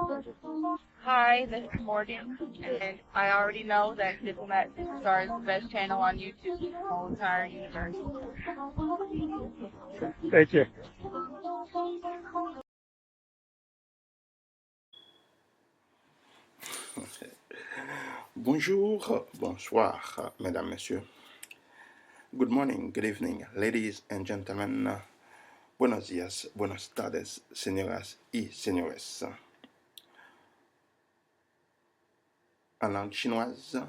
Hi, this is Morgan, and I already know that Diplomat Superstar is the best channel on YouTube in the whole entire universe. Thank you. Bonjour, bonsoir, mesdames, messieurs. Good morning, good evening, ladies and gentlemen. Buenos días, buenas tardes, señoras y señores. En langue chinoise,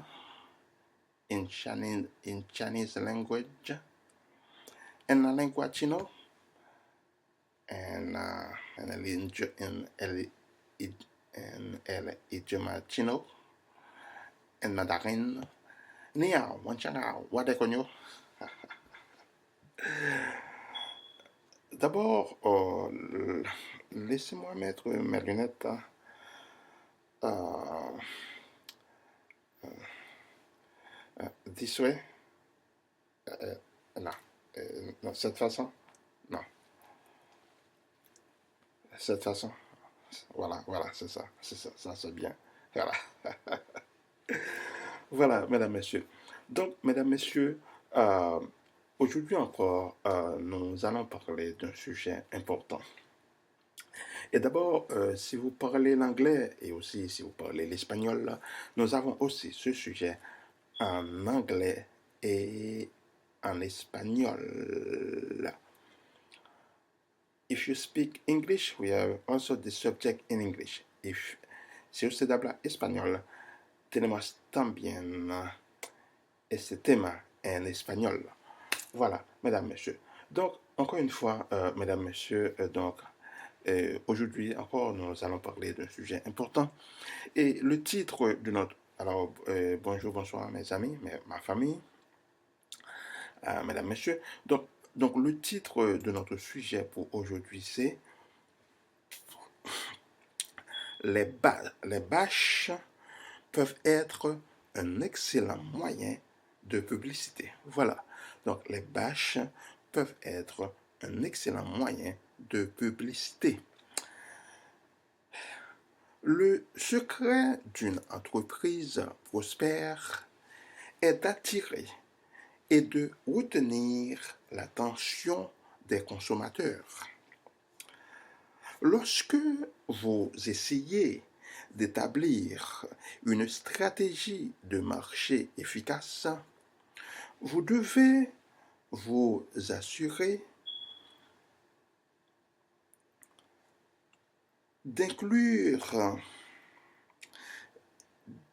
in Chinese language, en la lengua chino, en el idioma chino, en mandarin, ni hao, wan chang hao, wa de konyo. D'abord, laissez-moi mettre mes lunettes. This way. Non. Non, cette façon. Non. Cette façon. Voilà, c'est ça. C'est ça, ça c'est bien. Voilà. Voilà, mesdames, messieurs. Donc, mesdames, messieurs, aujourd'hui encore, nous allons parler d'un sujet important. Et d'abord, si vous parlez l'anglais et aussi si vous parlez l'espagnol, nous avons aussi ce sujet en anglais et en espagnol. If you speak English, we have also the subject in English. Si usted habla español, tenemos también este tema en espagnol. Voilà, mesdames, messieurs. Donc, encore une fois, mesdames, messieurs, aujourd'hui encore, nous allons parler d'un sujet important. Et le titre de notre... Alors, bonjour, bonsoir mes amis, ma famille, mesdames, messieurs. Donc, le titre de notre sujet pour aujourd'hui, c'est les bâches peuvent être un excellent moyen de publicité. Voilà. Donc, les bâches peuvent être un excellent moyen de publicité. Le secret d'une entreprise prospère est d'attirer et de retenir l'attention des consommateurs. Lorsque vous essayez d'établir une stratégie de marché efficace, vous devez vous assurer d'inclure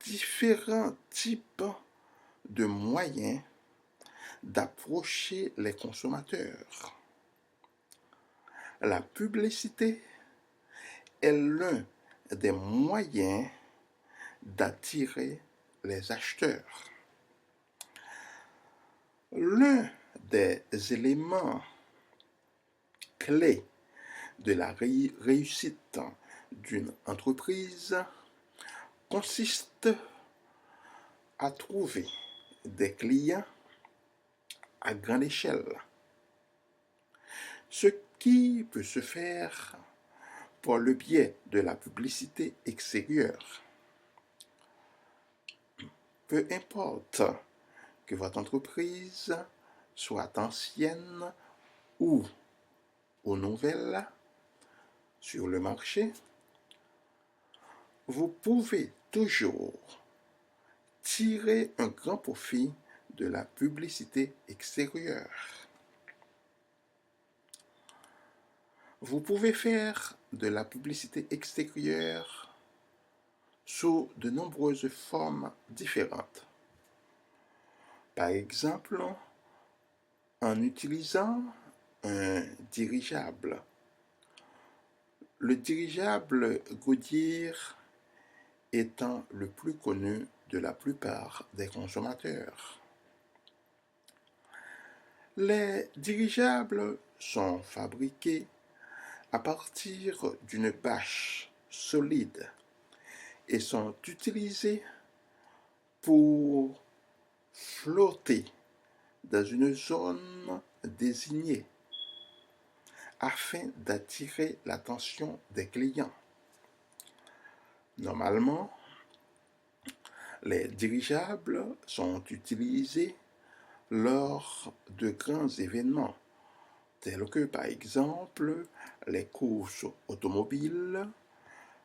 différents types de moyens d'approcher les consommateurs. La publicité est l'un des moyens d'attirer les acheteurs. L'un des éléments clés de la réussite d'une entreprise consiste à trouver des clients à grande échelle, ce qui peut se faire par le biais de la publicité extérieure. Peu importe que votre entreprise soit ancienne ou nouvelle sur le marché, vous pouvez toujours tirer un grand profit de la publicité extérieure. Vous pouvez faire de la publicité extérieure sous de nombreuses formes différentes. Par exemple, en utilisant un dirigeable. Le dirigeable Goodyear étant le plus connu de la plupart des consommateurs. Les dirigeables sont fabriqués à partir d'une bâche solide et sont utilisés pour flotter dans une zone désignée afin d'attirer l'attention des clients. Normalement, les dirigeables sont utilisés lors de grands événements, tels que par exemple les courses automobiles,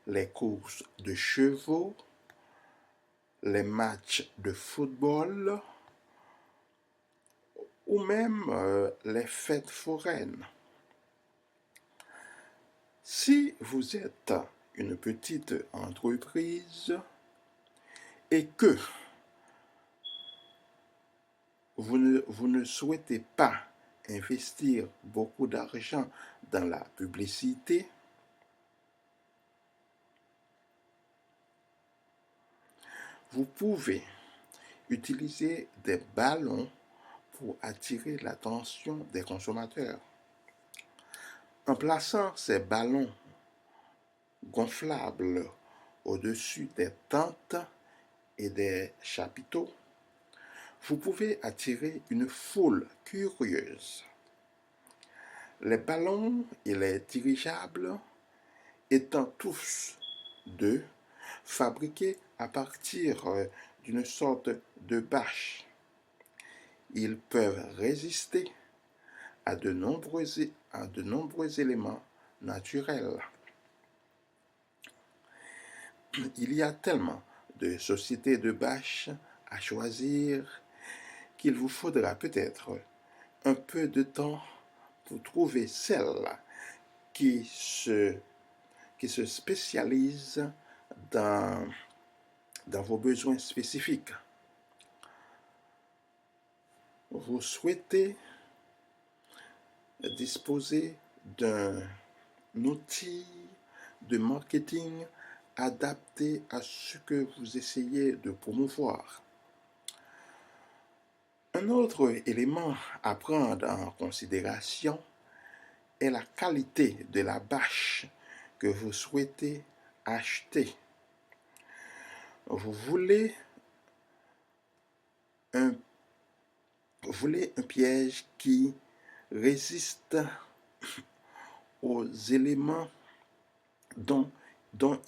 les courses de chevaux, les matchs de football ou même les fêtes foraines. Si vous êtes une petite entreprise et que vous ne souhaitez pas investir beaucoup d'argent dans la publicité, vous pouvez utiliser des ballons pour attirer l'attention des consommateurs. En plaçant ces ballons gonflables au-dessus des tentes et des chapiteaux, vous pouvez attirer une foule curieuse. Les ballons et les dirigeables étant tous deux fabriqués à partir d'une sorte de bâche, ils peuvent résister à de nombreux éléments naturels. Il y a tellement de sociétés de bâches à choisir qu'il vous faudra peut-être un peu de temps pour trouver celle qui se spécialise dans vos besoins spécifiques. Vous souhaitez disposer d'un outil de marketing adapté à ce que vous essayez de promouvoir. Un autre élément à prendre en considération est la qualité de la bâche que vous souhaitez acheter. Vous voulez un piège qui résiste aux éléments dont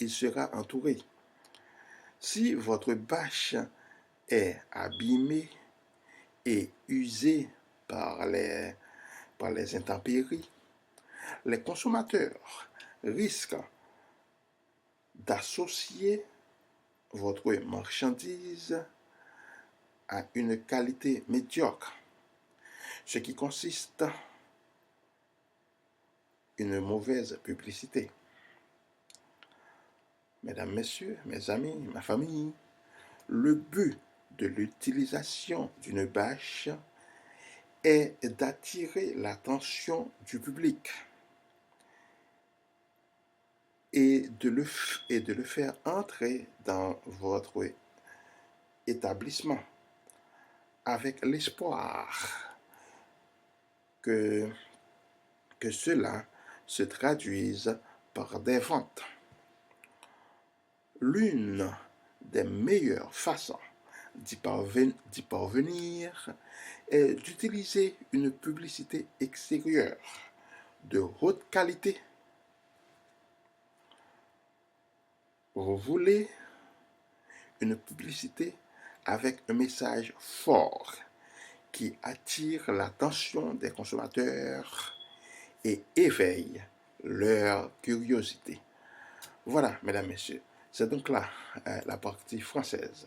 il sera entouré. Si votre bâche est abîmée et usée par les intempéries, les consommateurs risquent d'associer votre marchandise à une qualité médiocre, ce qui consiste en une mauvaise publicité. Mesdames, Messieurs, mes amis, ma famille, le but de l'utilisation d'une bâche est d'attirer l'attention du public et de le faire entrer dans votre établissement avec l'espoir que cela se traduise par des ventes. L'une des meilleures façons d'y parvenir est d'utiliser une publicité extérieure de haute qualité. Vous voulez une publicité avec un message fort qui attire l'attention des consommateurs et éveille leur curiosité. Voilà, mesdames, messieurs, c'est donc là la partie française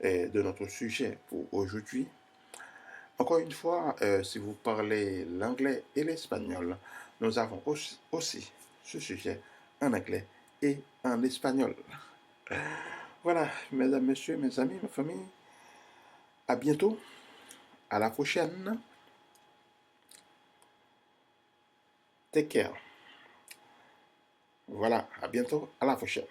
de notre sujet pour aujourd'hui. Encore une fois, si vous parlez l'anglais et l'espagnol, nous avons aussi ce sujet en anglais et en espagnol. Voilà, mesdames, messieurs, mes amis, ma famille, à bientôt, à la prochaine. Take care. Voilà, à bientôt, à la prochaine.